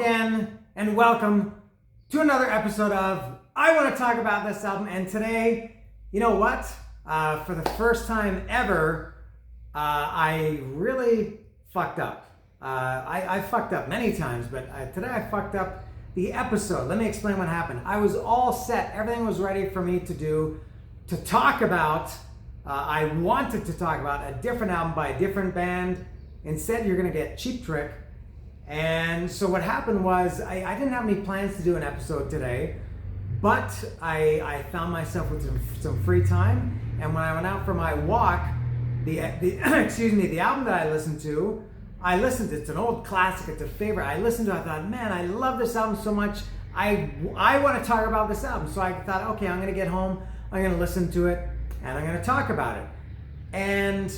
again, and welcome to another episode of I Want to Talk About This Album. And today, you know what? For the first time ever, I really fucked up. I fucked up many times, but today I fucked up the episode. Let me explain what happened. I was all set. Everything was ready for me to talk about. I wanted to talk about a different album by a different band. Instead, you're going to get Cheap Trick. And so what happened was I didn't have any plans to do an episode today, but I found myself with some free time. And when I went out for my walk, the album that I listened to, it's an old classic, it's a favorite. I listened to it, I thought, man, I love this album so much. I want to talk about this album. So I thought, okay, I'm going to get home, I'm going to listen to it, and I'm going to talk about it. And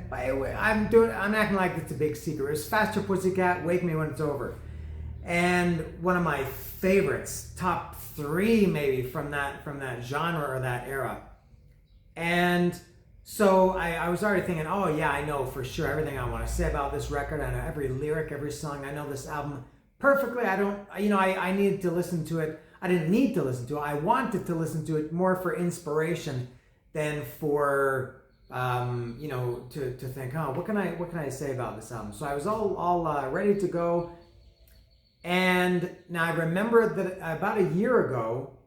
by the way, I'm acting like it's a big secret. It's Faster Pussycat, Wake Me When It's Over. And one of my favorites, top 3 maybe from that genre or that era. And so I was already thinking, oh yeah, I know for sure everything I want to say about this record. I know every lyric, every song. I know this album perfectly. I needed to listen to it. I didn't need to listen to it. I wanted to listen to it more for inspiration than for to think, oh, what can I say about this album? So I was all ready to go. And now I remember that about a year ago,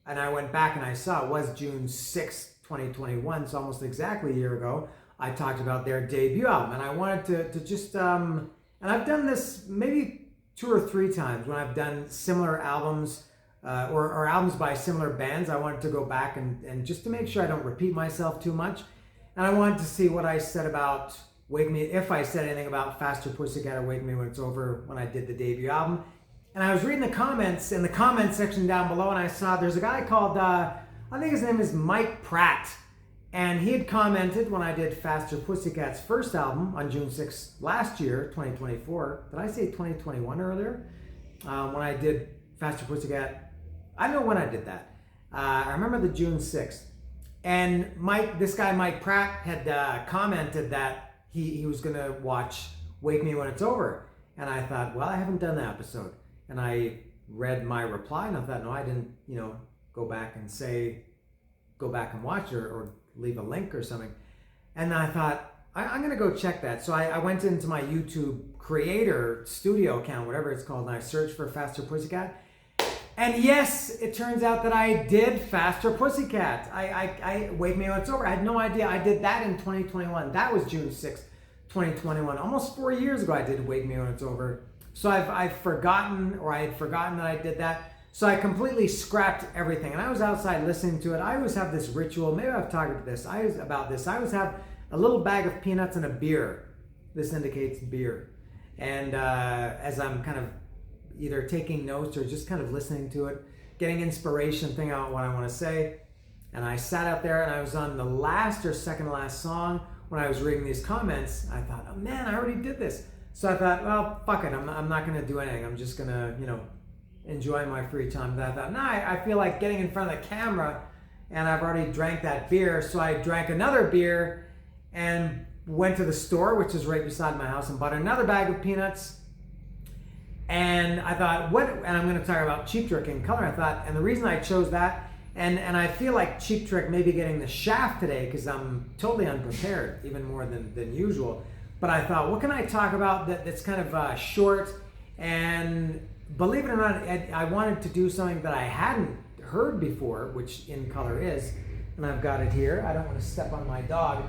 and I went back and I saw it was June 6th, 2021, so almost exactly a year ago, I talked about their debut album. And I wanted to just, and I've done this maybe 2 or 3 times when I've done similar albums, or albums by similar bands. I wanted to go back and just to make sure I don't repeat myself too much. And I wanted to see what I said about Wake Me, if I said anything about Faster Pussycat or Wake Me When It's Over when I did the debut album. And I was reading the comments in the comment section down below, and I saw there's a guy called, I think his name is Mike Pratt. And he had commented when I did Faster Pussycat's first album on June 6th last year, 2024. Did I say 2021 earlier? When I did Faster Pussycat, I don't know when I did that. I remember the June 6th. And this guy Mike Pratt had commented that he was going to watch Wake Me When It's Over. And I thought, well, I haven't done that episode. And I read my reply and I thought, no, I didn't, go back and watch or leave a link or something. And I thought, I'm going to go check that. So I went into my YouTube creator studio account, whatever it's called, and I searched for Faster Pussycat. And yes, it turns out that I did Faster Pussycat. I Wake Me When It's Over. I had no idea. I did that in 2021. That was June 6th, 2021. Almost 4 years ago I did Wake Me When It's Over. So I had forgotten that I did that. So I completely scrapped everything. And I was outside listening to it. I always have this ritual. Maybe I've talked about this. I always have a little bag of peanuts and a beer. This indicates beer. And as I'm kind of either taking notes or just kind of listening to it, getting inspiration, thinking out what I want to say. And I sat out there and I was on the last or second to last song when I was reading these comments. I thought, oh man, I already did this. So I thought, well, fuck it. I'm not going to do anything. I'm just going to, enjoy my free time. But I thought, I feel like getting in front of the camera, and I've already drank that beer. So I drank another beer and went to the store, which is right beside my house, and bought another bag of peanuts. And I thought, and I'm going to talk about Cheap Trick in Color. I thought, and the reason I chose that, and I feel like Cheap Trick may be getting the shaft today because I'm totally unprepared, even more than usual. But I thought, what can I talk about that's kind of short? And believe it or not, I wanted to do something that I hadn't heard before, which In Color is, and I've got it here. I don't want to step on my dog.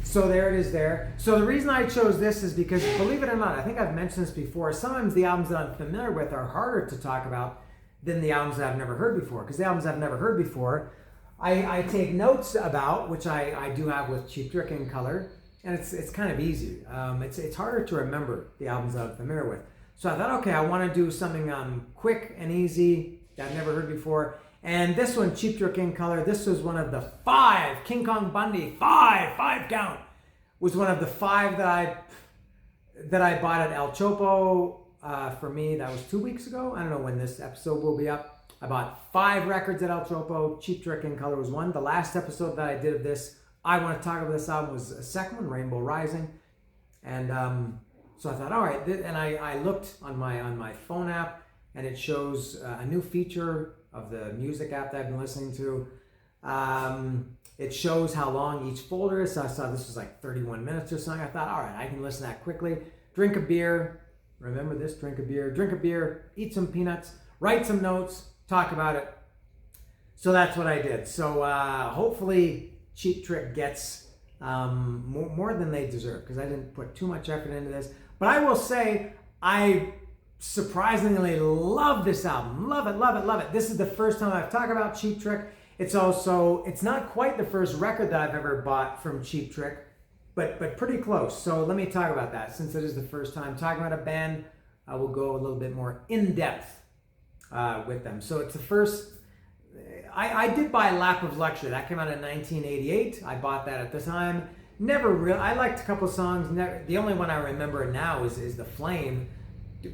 So there it is there. So the reason I chose this is because, believe it or not, I think I've mentioned this before, sometimes the albums that I'm familiar with are harder to talk about than the albums that I've never heard before. Because the albums I've never heard before, I take notes about, which I do have with Cheap Trick In Color, and it's kind of easy. It's harder to remember the albums that I'm familiar with. So I thought, okay, I want to do something quick and easy that I've never heard before. And this one, Cheap Trick In Color, this was one of the 5, King Kong Bundy, 5 count, was one of the 5 that I bought at El Chopo. For me, that was 2 weeks ago. I don't know when this episode will be up. I bought 5 records at El Chopo. Cheap Trick In Color was one. The last episode that I did of this, I Want to Talk About This album, was a second one, Rainbow Rising. And So I thought, all right, and I looked on my phone app, and it shows a new feature of the music app that I've been listening to. It shows how long each folder is. So I saw this was like 31 minutes or something. I thought, all right, I can listen to that quickly. Drink a beer. Remember this, drink a beer, eat some peanuts, write some notes, talk about it. So that's what I did. So hopefully Cheap Trick gets more than they deserve, because I didn't put too much effort into this. But I will say, I surprisingly love this album. Love it. This is the first time I've talked about Cheap Trick. It's not quite the first record that I've ever bought from Cheap Trick, but pretty close. So let me talk about that. Since it is the first time talking about a band, I will go a little bit more in depth with them. So it's the first. I did buy Lap of Luxury. That came out in 1988. I bought that at the time. Never really. I liked a couple songs. The only one I remember now is The Flame.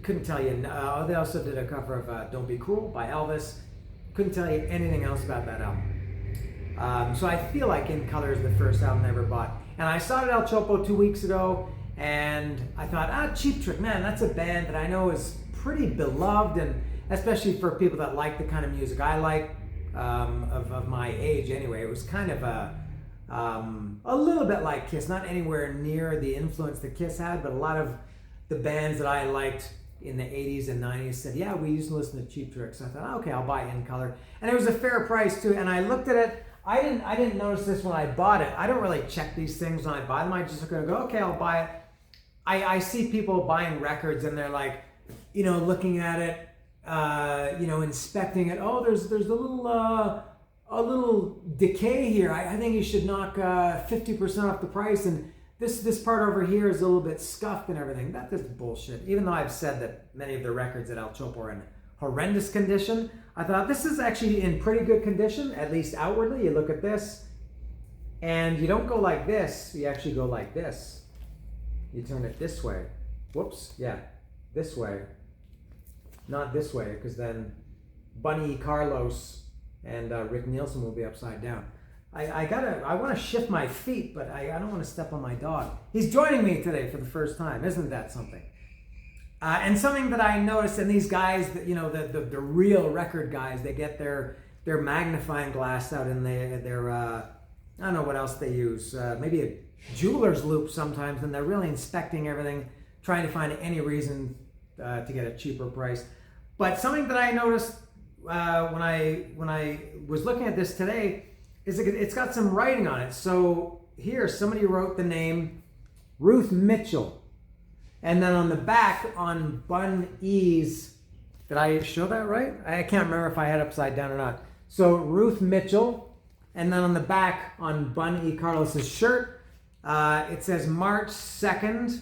Couldn't tell you. They also did a cover of Don't Be Cruel by Elvis. Couldn't tell you anything else about that album. So I feel like In Color is the first album I ever bought. And I saw it at El Chopo 2 weeks ago, and I thought, Cheap Trick, man, that's a band that I know is pretty beloved, and especially for people that like the kind of music I like, of my age anyway. It was kind of a little bit like Kiss, not anywhere near the influence that Kiss had, but a lot of the bands that I liked in the 80s and 90s said, yeah, we used to listen to Cheap Trick. So I thought, okay, I'll buy In Color. And it was a fair price too. And I looked at it. I didn't notice this when I bought it. I don't really check these things when I buy them. I just going to go, okay, I'll buy it. I see people buying records, and they're like, looking at it, inspecting it. Oh, there's a little decay here. I think you should knock 50% off the price, and this part over here is a little bit scuffed and everything. That is bullshit. Even though I've said that many of the records at El Chopo are in horrendous condition, I thought this is actually in pretty good condition, at least outwardly. You look at this, and you don't go like this. You actually go like this. You turn it this way. Whoops, yeah, this way. Not this way, because then Bunny Carlos and Rick Nielsen will be upside down. I want to shift my feet, but I don't want to step on my dog. He's joining me today for the first time. Isn't that something? And something that I noticed, and these guys, the real record guys, they get their magnifying glass out, and their I don't know what else they use. Maybe a jeweler's loop sometimes, and they're really inspecting everything, trying to find any reason to get a cheaper price. But something that I noticed when I was looking at this today is it's got some writing on it. So here, somebody wrote the name Ruth Mitchell. And then on the back, on Bun E's, did I show that right? I can't remember if I had upside down or not. So Ruth Mitchell, and then on the back, on Bun E. Carlos's shirt, it says March 2nd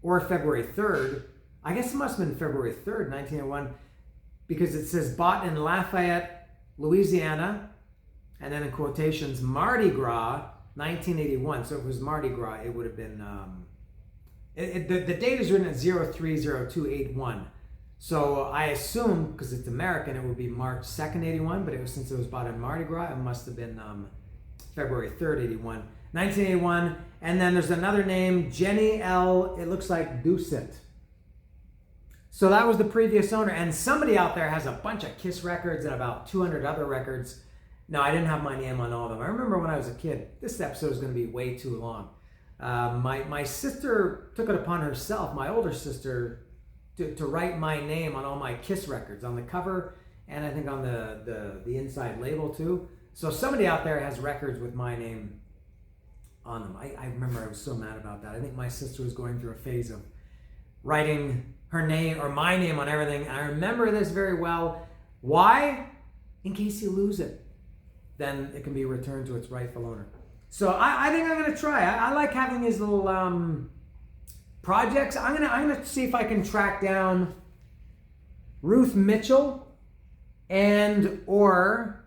or February 3rd. I guess it must have been February 3rd, 1901, because it says bought in Lafayette, Louisiana, and then in quotations, Mardi Gras, 1981. So if it was Mardi Gras, it would have been, the date is written at 030281. So I assume, because it's American, it would be March 2nd, 81, but since it was bought in Mardi Gras, it must have been February 3rd, 81. 1981, and then there's another name, Jenny L., it looks like Doucet. So that was the previous owner, and somebody out there has a bunch of Kiss records and about 200 other records. No, I didn't have my name on all of them. I remember when I was a kid, this episode is going to be way too long. My sister took it upon herself, my older sister, to write my name on all my Kiss records, on the cover, and I think on the inside label too. So somebody out there has records with my name on them. I remember I was so mad about that. I think my sister was going through a phase of writing her name or my name on everything. And I remember this very well. Why? In case you lose it, then it can be returned to its rightful owner. So I think I'm gonna try. I like having these little projects. I'm gonna see if I can track down Ruth Mitchell and or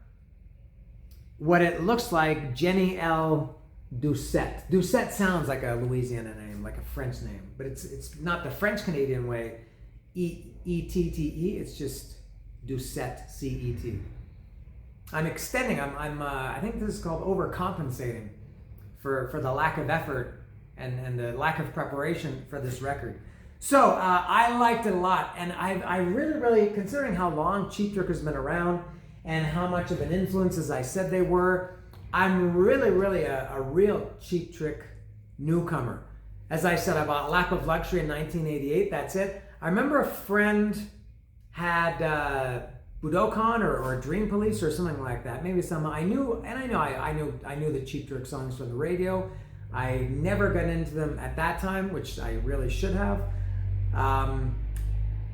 what it looks like Jenny L. Doucet. Doucet sounds like a Louisiana name, like a French name, but it's not the French Canadian way, E-T-T-E. It's just Doucet, C-E-T. I'm extending. I think this is called overcompensating for the lack of effort and the lack of preparation for this record. So I liked it a lot, and I really, considering how long Cheap Trick has been around and how much of an influence, as I said, they were, I'm really a real Cheap Trick newcomer. As I said, I bought Lap of Luxury in 1988, that's it. I remember a friend had Budokan or Dream Police or something like that. Maybe some I knew the Cheap Trick songs from the radio. I never got into them at that time, which I really should have. I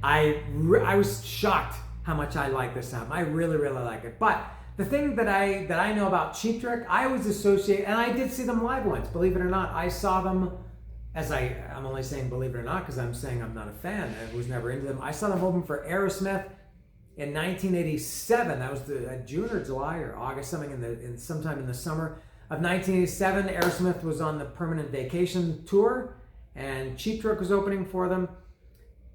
was shocked how much I like this album. I really like it. But the thing that I know about Cheap Trick, I always associate, and I did see them live once. Believe it or not, I saw them. I'm only saying believe it or not because I'm saying I'm not a fan. I was never into them. I saw them open for Aerosmith in 1987. That was the June or July or August, something sometime in the summer of 1987. Aerosmith was on the Permanent Vacation tour, and Cheap Trick was opening for them.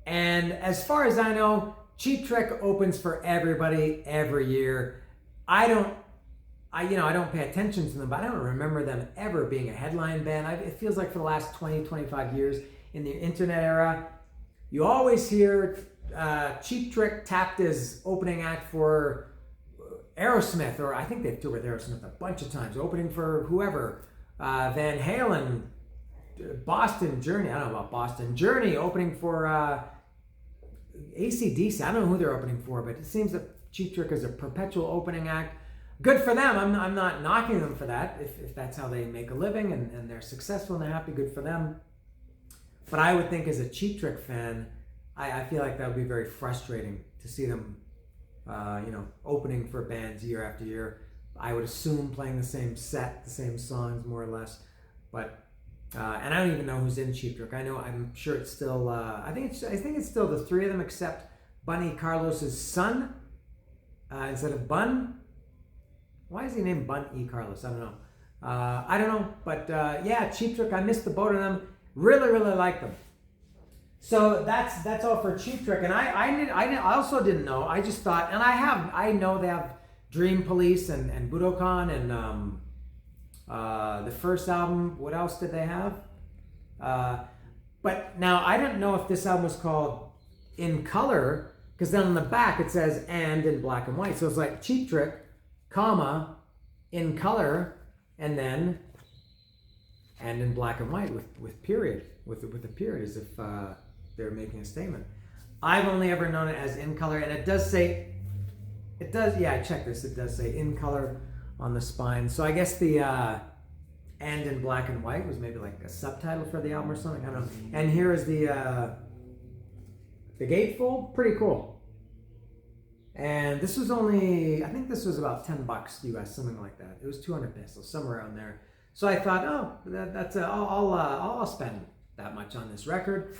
And as far as I know, Cheap Trick opens for everybody every year. I don't pay attention to them, but I don't remember them ever being a headline band. It feels like for the last 20, 25 years in the internet era, you always hear Cheap Trick tapped as opening act for Aerosmith, or I think they've toured with Aerosmith a bunch of times, opening for whoever, Van Halen, Boston Journey, I don't know about Boston Journey, opening for AC/DC. I don't know who they're opening for, but it seems that Cheap Trick is a perpetual opening act. Good for them. I'm not knocking them for that. If that's how they make a living and they're successful and they're happy, good for them. But I would think as a Cheap Trick fan, I feel like that would be very frustrating to see them, opening for bands year after year. I would assume playing the same set, the same songs more or less. But and I don't even know who's in Cheap Trick. I'm sure it's still. I think it's still the three of them except Bunny Carlos's son instead of Bun. Why is he named Bun E. Carlos? I don't know. I don't know, but yeah, Cheap Trick. I missed the boat on them. Really like them. So that's all for Cheap Trick. And I also didn't know. I just thought, and I know they have Dream Police and Budokan and the first album. What else did they have? But now I didn't know if this album was called In Color, because then on the back it says and in black and white. So it's like Cheap Trick, comma, in color, and then and in black and white with period, with a period, as if they're making a statement. I've only ever known it as In Color, and it does, yeah, I checked this, it does say In Color on the spine. So I guess the and in black and white was maybe like a subtitle for the album or something, I don't know. And here is the gatefold, pretty cool. And this was only, I think this was about $10 US, something like that. It was 200 pesos, somewhere around there. So I thought, I'll spend that much on this record.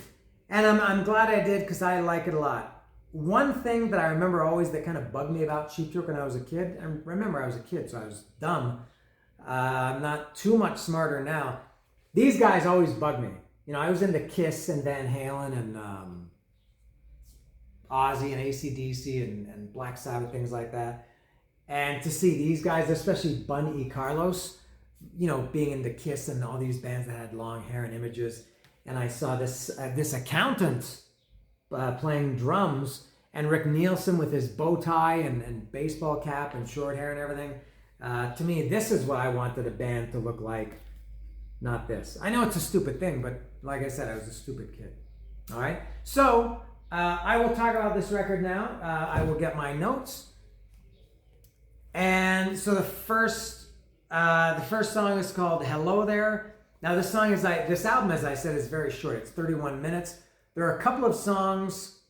And I'm glad I did, because I like it a lot. One thing that I remember always that kind of bugged me about Cheap Trick when I was a kid, and remember I was a kid, so I was dumb. I'm not too much smarter now. These guys always bugged me. I was into Kiss and Van Halen and Ozzy and AC/DC and Black Sabbath, things like that. And to see these guys, especially Bun E. Carlos, being into Kiss and all these bands that had long hair and images. And I saw this accountant playing drums, and Rick Nielsen with his bow tie and baseball cap and short hair and everything. To me, this is what I wanted a band to look like, not this. I know it's a stupid thing, but like I said, I was a stupid kid. All right? So I will talk about this record now. I will get my notes. And so the first song is called Hello There. Now this album, as I said, is very short. It's 31 minutes. There are a couple of songs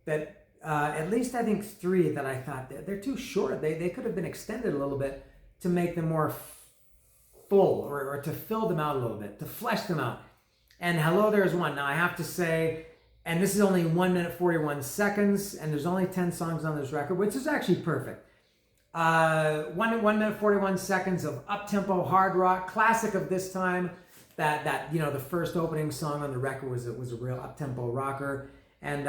that, at least I think 3 that I thought they're too short. They could have been extended a little bit to make them more full, or to fill them out a little bit, to flesh them out. And Hello There is one. Now I have to say, and this is only 1 minute 41 seconds, and there's only 10 songs on this record, which is actually perfect. 1 minute 41 seconds of up-tempo hard rock, classic of this time. That the first opening song on the record was a real up-tempo rocker, and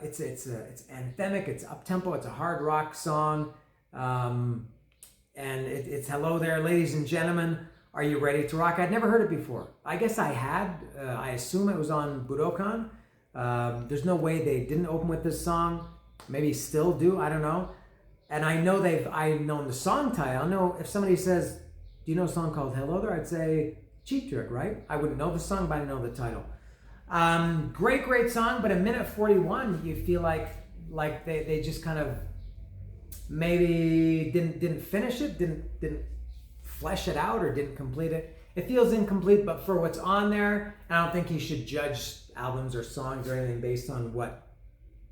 it's anthemic, it's up-tempo, it's a hard rock song, and it's Hello There, ladies and gentlemen. Are You Ready to Rock? I'd never heard it before. I guess I had. I assume it was on Budokan. There's no way they didn't open with this song. Maybe still do. I don't know. And I know I've known the song title. I know if somebody says, do you know a song called Hello There? I'd say Cheap Trick, right? I wouldn't know the song, but I know the title. Great song, but a minute 41, you feel like they just kind of maybe didn't finish it, didn't flesh it out, or didn't complete it. It feels incomplete, but for what's on there, I don't think you should judge albums or songs or anything based on what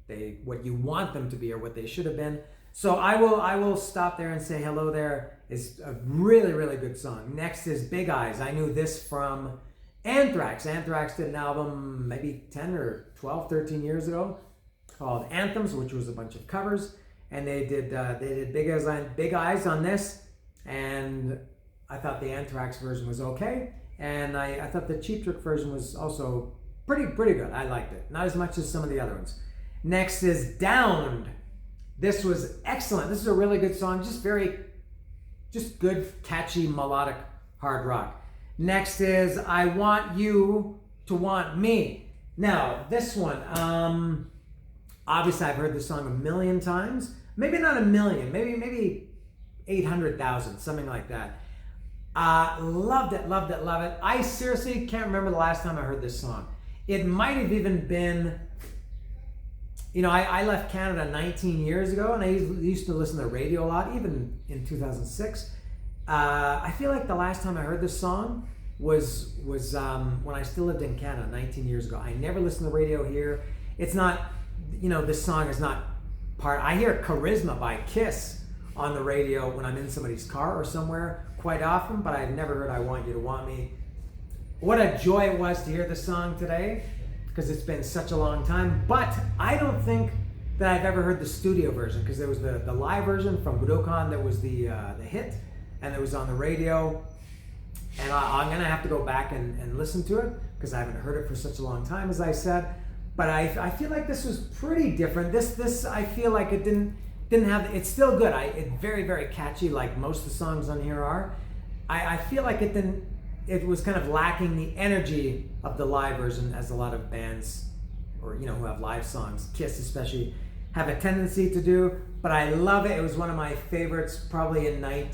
you want them to be or what they should have been. So I will stop there and say Hello There is a really good song. Next is Big Eyes. I knew this from Anthrax. Anthrax did an album maybe 10 or 12, 13 years ago called Anthems, which was a bunch of covers, and they did Big Eyes on this, and I thought the Anthrax version was okay, and I thought the Cheap Trick version was also pretty good. I liked it, not as much as some of the other ones. Next is Downed. This was excellent. This is a really good song, just good, catchy, melodic hard rock. Next is I Want You to Want Me. Now, this one, obviously I've heard this song a million times. Maybe not a million, maybe 800,000, something like that. Loved it. I seriously can't remember the last time I heard this song. It might have even been, I left Canada 19 years ago, and I used to listen to the radio a lot, even in 2006. I feel like the last time I heard this song was when I still lived in Canada 19 years ago. I never listened to the radio here. It's not, this song is not part. I hear Charisma by Kiss on the radio when I'm in somebody's car or somewhere quite often, but I've never heard I Want You to Want Me. What a joy it was to hear the song today, because it's been such a long time. But I don't think that I've ever heard the studio version, because there was the live version from Budokan that was the hit, and it was on the radio. And I'm going to have to go back and listen to it, because I haven't heard it for such a long time, as I said. But I feel like this was pretty different. This I feel like it didn't have, it's still good. It's very catchy, like most of the songs on here are. I feel like it was kind of lacking the energy of the live version, as a lot of bands, or who have live songs, Kiss especially, have a tendency to do. But I love it. It was one of my favorites, probably in I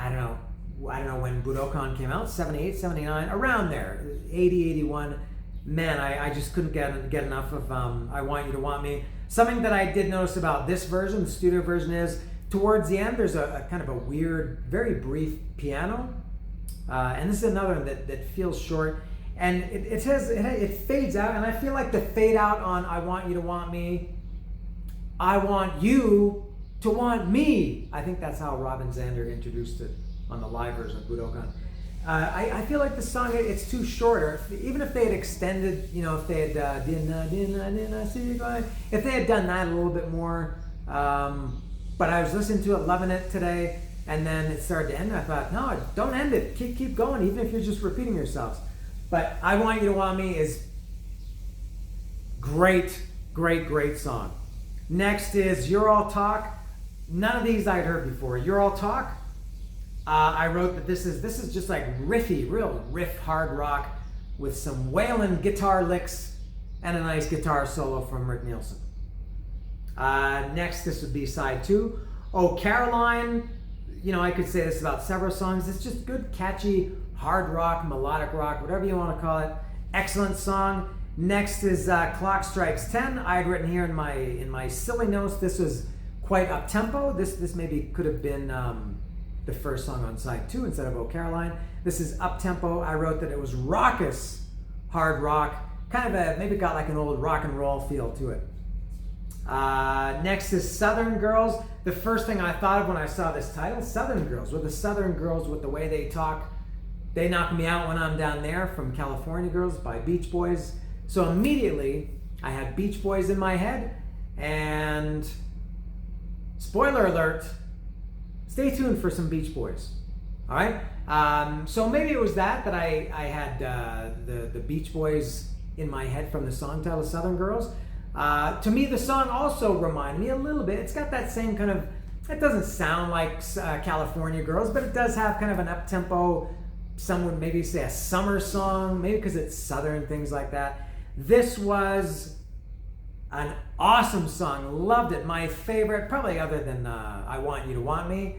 don't know when Budokan came out, 78, 79, around there, 80, 81. Man, I just couldn't get enough of I Want You to Want Me. Something that I did notice about this version, the studio version, is towards the end there's a kind of a weird, very brief piano. And this is another one that feels short. And it fades out, and I feel like the fade out on I Want You to Want Me, I want you to want me. I think that's how Robin Zander introduced it on the live version of Budokan. I feel like the song, it's too short, or even if they had extended, if they had if they had done that a little bit more. But I was listening to it, loving it today, and then it started to end. I thought, no, don't end it. Keep going, even if you're just repeating yourselves. But I Want You to Want Me is great song. Next is You're All Talk. None of these I'd heard before. You're All Talk. I wrote that this is just like real riff hard rock with some wailing guitar licks and a nice guitar solo from Rick Nielsen. Next, this would be side 2. Oh, Caroline. I could say this about several songs. It's just good, catchy, hard rock, melodic rock, whatever you want to call it. Excellent song. Next is Clock Strikes 10. I had written here in my silly notes, this was quite up tempo. This maybe could have been the first song on side 2 instead of Oh Caroline. This is up tempo. I wrote that it was raucous hard rock, kind of maybe got like an old rock and roll feel to it. Next is Southern Girls. The first thing I thought of when I saw this title, Southern Girls. With the Southern Girls, with the way they talk, they knock me out when I'm down there, from California Girls by Beach Boys. So immediately I had Beach Boys in my head, and spoiler alert, stay tuned for some Beach Boys. All right. So maybe it was that I had the Beach Boys in my head from the song title, Southern Girls. To me, the song also reminded me a little bit. It's got that same kind of it doesn't sound like California Girls, but it does have kind of an up-tempo, some would maybe say a summer song, maybe because it's southern, things like that. This was an awesome song. Loved it. My favorite, probably other than I Want You to Want Me.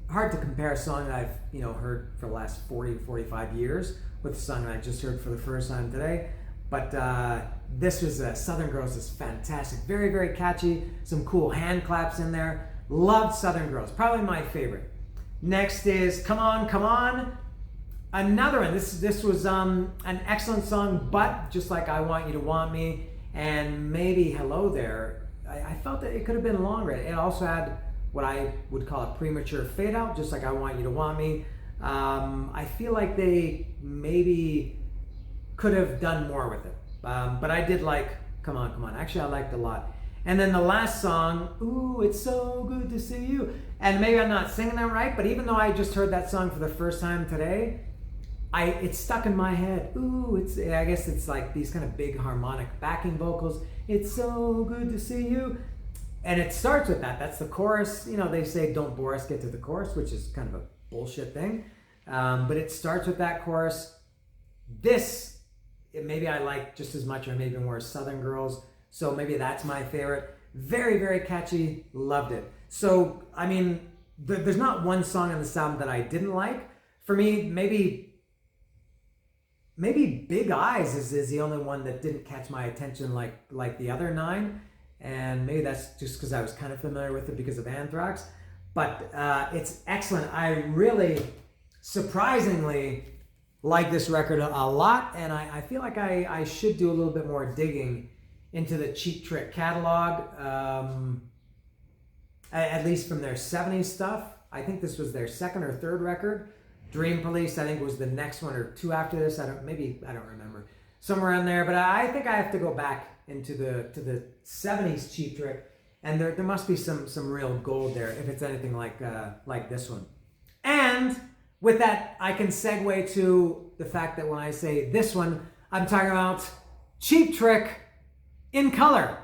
Hard to compare a song that I've heard for the last 40 to 45 years with a song that I just heard for the first time today. But this was Southern Girls is fantastic. Very, very catchy. Some cool hand claps in there. Loved Southern Girls. Probably my favorite. Next is Come On, Come On. Another one. This was an excellent song, but just like I Want You to Want Me and maybe Hello There, I felt that it could have been longer. It also had what I would call a premature fade out, just like I Want You to Want Me. I feel like they maybe could have done more with it. But I did like Come On, Come On. Actually, I liked it a lot. And then the last song, Ooh, It's So Good to See You. And maybe I'm not singing that right, but even though I just heard that song for the first time today, it's stuck in my head. Ooh, I guess it's like these kind of big harmonic backing vocals. It's so good to see you. And it starts with that. That's the chorus. They say don't bore us, get to the chorus, which is kind of a bullshit thing. But it starts with that chorus. Maybe I like just as much or maybe more as Southern Girls. So maybe that's my favorite. Very, very catchy. Loved it. So, I mean, there's not one song on this album that I didn't like. For me, maybe Big Eyes is the only one that didn't catch my attention like the other 9. And maybe that's just because I was kind of familiar with it because of Anthrax. But it's excellent. I really, surprisingly, like this record a lot. And I feel like I should do a little bit more digging into the Cheap Trick catalog. At least from their 70s stuff. I think this was their second or third record. Dream Police, I think, was the next one or two after this. I don't remember. Somewhere in there. But I think I have to go back into the 70s Cheap Trick, and there must be some real gold there if it's anything like this one. And with that, I can segue to the fact that when I say this one, I'm talking about Cheap Trick in color.